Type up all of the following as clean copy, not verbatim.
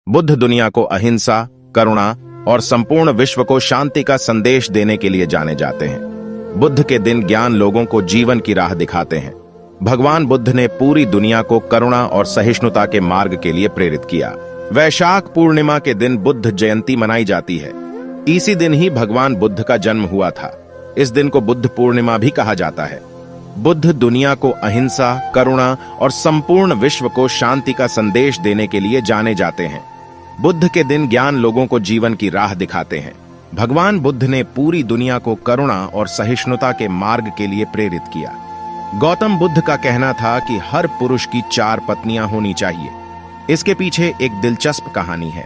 बुद्ध दुनिया को अहिंसा, करुणा और संपूर्ण विश्व को शांति का संदेश देने के लिए जाने जाते हैं। बुद्ध के दिन ज्ञान लोगों को जीवन की राह दिखाते हैं। भगवान बुद्ध ने पूरी दुनिया को करुणा और सहिष्णुता के मार्ग के लिए प्रेरित किया। वैशाख पूर्णिमा के दिन बुद्ध जयंती मनाई जाती है। इसी दिन ही भगवान बुद्ध का जन्म हुआ था। इस दिन को बुद्ध पूर्णिमा भी कहा जाता है। बुद्ध दुनिया को अहिंसा, करुणा और संपूर्ण विश्व को शांति का संदेश देने के लिए जाने जाते हैं। बुद्ध के दिन ज्ञान लोगों को जीवन की राह दिखाते हैं। भगवान बुद्ध ने पूरी दुनिया को करुणा और सहिष्णुता के मार्ग के लिए प्रेरित किया। गौतम बुद्ध का कहना था कि हर पुरुष की 4 पत्नियां होनी चाहिए। इसके पीछे एक दिलचस्प कहानी है।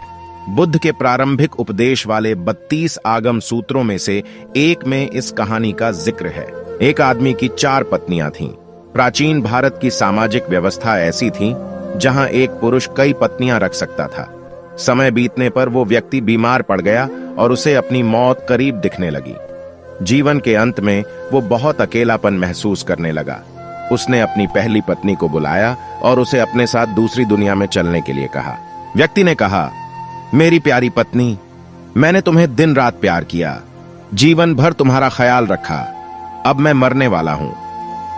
बुद्ध के प्रारंभिक उपदेश वाले 32 आगम सूत्रों में से एक में इस कहानी का जिक्र है। एक आदमी की 4 पत्नियां थीं। प्राचीन भारत की सामाजिक व्यवस्था ऐसी थी जहां एक पुरुष कई पत्नियां रख सकता था। समय बीतने पर वो व्यक्ति बीमार पड़ गया और उसे अपनी मौत करीब दिखने लगी। जीवन के अंत में वो बहुत अकेलापन महसूस करने लगा। उसने अपनी पहली पत्नी को बुलाया और उसे अपने साथ दूसरी दुनिया में चलने के लिए कहा। व्यक्ति ने कहा, मेरी प्यारी पत्नी, मैंने तुम्हें दिन रात प्यार किया, जीवन भर तुम्हारा ख्याल रखा। अब मैं मरने वाला हूं।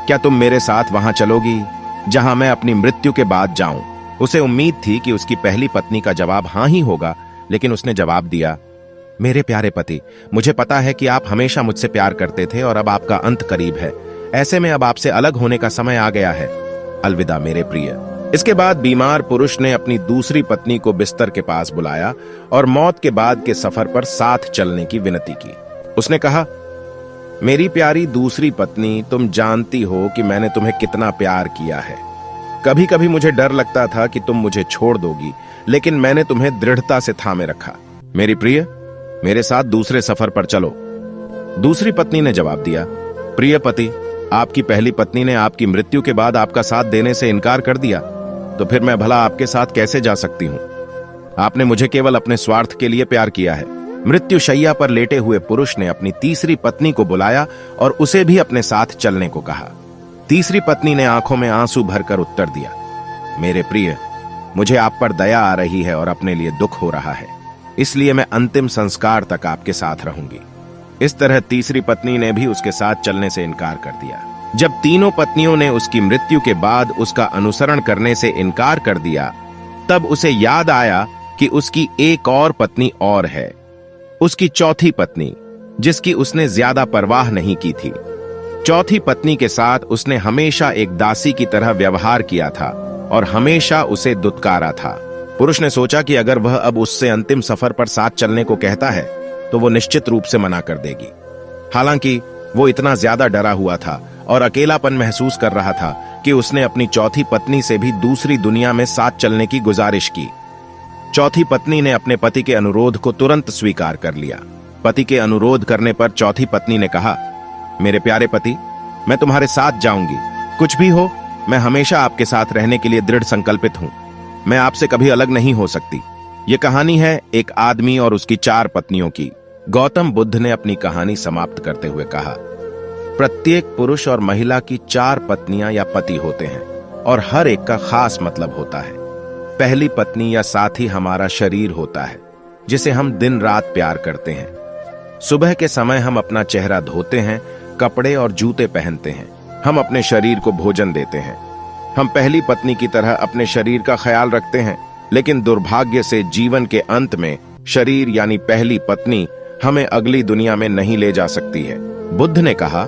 क्या तुम मेरे साथ वहां चलोगी जहां मैं अपनी मृत्यु के बाद जाऊं? उसे उम्मीद थी कि उसकी पहली पत्नी का जवाब हां ही होगा, लेकिन उसने जवाब दिया, मेरे प्यारे पति, मुझे पता है कि आप हमेशा मुझसे प्यार करते थे और अब आपका अंत करीब है। ऐसे में अब आपसे अलग होने का समय आ गया है। अलविदा मेरे प्रिय। इसके बाद बीमार पुरुष ने अपनी दूसरी पत्नी को बिस्तर के पास बुलाया और मौत के बाद के सफर पर साथ चलने की विनती की। उसने कहा, मेरी प्यारी दूसरी पत्नी, तुम जानती हो कि मैंने तुम्हें कितना प्यार किया है। कभी कभी मुझे डर लगता था कि तुम मुझे छोड़ दोगी, लेकिन मैंने तुम्हें दृढ़ता से थामे रखा। मेरी प्रिय, मेरे साथ दूसरे सफर पर चलो। दूसरी पत्नी ने जवाब दिया, प्रिय पति, आपकी पहली पत्नी ने आपकी मृत्यु के बाद आपका साथ देने से इनकार कर दिया, तो फिर मैं भला आपके साथ कैसे जा सकती हूं? आपने मुझे केवल अपने स्वार्थ के लिए प्यार किया है। मृत्यु शैया पर लेटे हुए पुरुष ने अपनी तीसरी पत्नी को बुलाया और उसे भी अपने साथ चलने को कहा। तीसरी पत्नी ने आंखों में आंसू भरकर उत्तर दिया, मेरे प्रिय, मुझे आप पर दया आ रही है और अपने लिए दुख हो रहा है, इसलिए मैं अंतिम संस्कार तक आपके साथ रहूंगी। इस तरह तीसरी पत्नी ने भी उसके साथ चलने से इनकार कर दिया। जब तीनों पत्नियों ने उसकी मृत्यु के बाद उसका अनुसरण करने से इनकार कर दिया, तब उसे याद आया कि उसकी एक और पत्नी और है, उसकी चौथी पत्नी, जिसकी उसने ज्यादा परवाह नहीं की थी। चौथी पत्नी के साथ उसने हमेशा एक दासी की तरह व्यवहार किया था और हमेशा उसे दुत्कारा था। पुरुष ने सोचा कि अगर वह अब उससे अंतिम सफर पर साथ चलने को कहता है तो वो निश्चित रूप से मना कर देगी। हालांकि वो इतना ज्यादा डरा हुआ था और अकेलापन महसूस कर रहा था कि उसने अपनी चौथी पत्नी से भी दूसरी दुनिया में साथ चलने की गुजारिश की। चौथी पत्नी ने अपने पति के अनुरोध को तुरंत स्वीकार कर लिया। पति के अनुरोध करने पर चौथी पत्नी ने कहा, मेरे प्यारे पति, मैं तुम्हारे साथ जाऊंगी। कुछ भी हो, मैं हमेशा आपके साथ रहने के लिए दृढ़ संकल्पित हूं। मैं आपसे कभी अलग नहीं हो सकती। यह कहानी है एक आदमी और उसकी 4 पत्नियों की। गौतम बुद्ध ने अपनी कहानी समाप्त करते हुए कहा, प्रत्येक पुरुष और महिला की 4 पत्नियां या पति होते हैं और हर एक का खास मतलब होता है। पहली पत्नी या साथी हमारा शरीर होता है, जिसे हम दिन रात प्यार करते हैं। सुबह के समय हम अपना चेहरा धोते हैं, कपड़े और जूते पहनते हैं। हम अपने शरीर को भोजन देते हैं। हम पहली पत्नी की तरह अपने शरीर का ख्याल रखते हैं, लेकिन दुर्भाग्य से जीवन के अंत में शरीर यानी पहली पत्नी हमें अगली दुनिया में नहीं ले जा सकती है। बुद्ध ने कहा,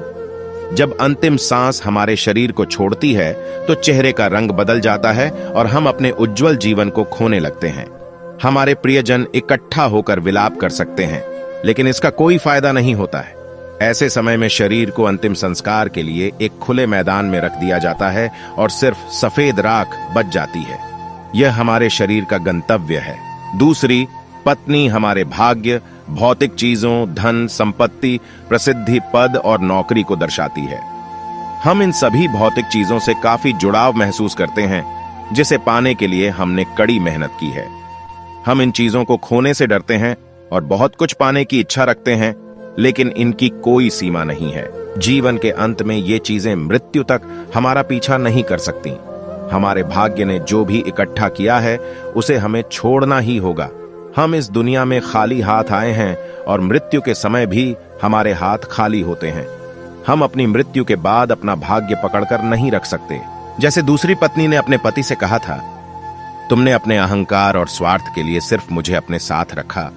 जब अंतिम सांस हमारे शरीर को छोड़ती है तो चेहरे का रंग बदल जाता है और हम अपने उज्जवल जीवन को खोने लगते हैं। हमारे प्रियजन इकट्ठा होकर विलाप कर सकते हैं, लेकिन इसका कोई फायदा नहीं होता है। ऐसे समय में शरीर को अंतिम संस्कार के लिए एक खुले मैदान में रख दिया जाता है और सिर्फ सफेद राख बच जाती है। यह हमारे शरीर का गंतव्य है। दूसरी पत्नी हमारे भाग्य, भौतिक चीजों, धन, संपत्ति, प्रसिद्धि, पद और नौकरी को दर्शाती है। हम इन सभी भौतिक चीजों से काफी जुड़ाव महसूस करते हैं, जिसे पाने के लिए हमने कड़ी मेहनत की है। हम इन चीजों को खोने से डरते हैं और बहुत कुछ पाने की इच्छा रखते हैं, लेकिन इनकी कोई सीमा नहीं है। जीवन के अंत में ये चीजें मृत्यु तक हमारा पीछा नहीं कर सकती। हमारे भाग्य ने जो भी इकट्ठा किया है उसे हमें छोड़ना ही होगा। हम इस दुनिया में खाली हाथ आए हैं और मृत्यु के समय भी हमारे हाथ खाली होते हैं। हम अपनी मृत्यु के बाद अपना भाग्य पकड़कर नहीं रख सकते। जैसे दूसरी पत्नी ने अपने पति से कहा था, तुमने अपने अहंकार और स्वार्थ के लिए सिर्फ मुझे अपने साथ रखा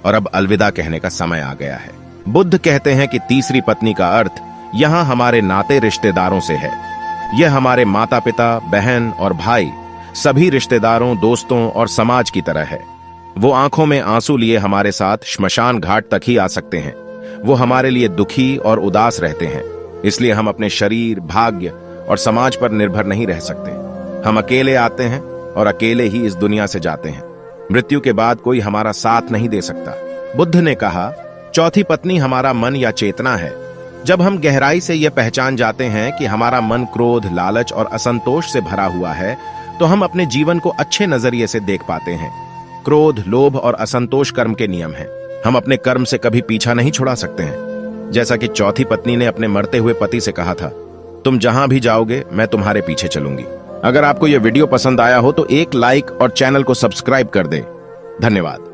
और अब अलविदा कहने का समय आ गया है। बुद्ध कहते हैं कि तीसरी पत्नी का अर्थ यहाँ हमारे नाते रिश्तेदारों से है। यह हमारे माता पिता, बहन और भाई, सभी रिश्तेदारों, दोस्तों और समाज की तरह है। वो आंखों में आंसू लिए हमारे साथ श्मशान घाट तक ही आ सकते हैं। वो हमारे लिए दुखी और उदास रहते हैं। इसलिए हम अपने शरीर, भाग्य और समाज पर निर्भर नहीं रह सकते। हम अकेले आते हैं और अकेले ही इस दुनिया से जाते हैं। मृत्यु के बाद कोई हमारा साथ नहीं दे सकता। बुद्ध ने कहा, चौथी पत्नी हमारा मन या चेतना है। जब हम गहराई से यह पहचान जाते हैं कि हमारा मन क्रोध, लालच और असंतोष से भरा हुआ है, तो हम अपने जीवन को अच्छे नजरिए से देख पाते हैं। क्रोध, लोभ और असंतोष कर्म के नियम हैं। हम अपने कर्म से कभी पीछा नहीं छुड़ा सकते हैं। जैसा कि चौथी पत्नी ने अपने मरते हुए पति से कहा था, तुम जहां भी जाओगे मैं तुम्हारे पीछे चलूंगी। अगर आपको यह वीडियो पसंद आया हो तो एक लाइक और चैनल को सब्सक्राइब कर दें। धन्यवाद।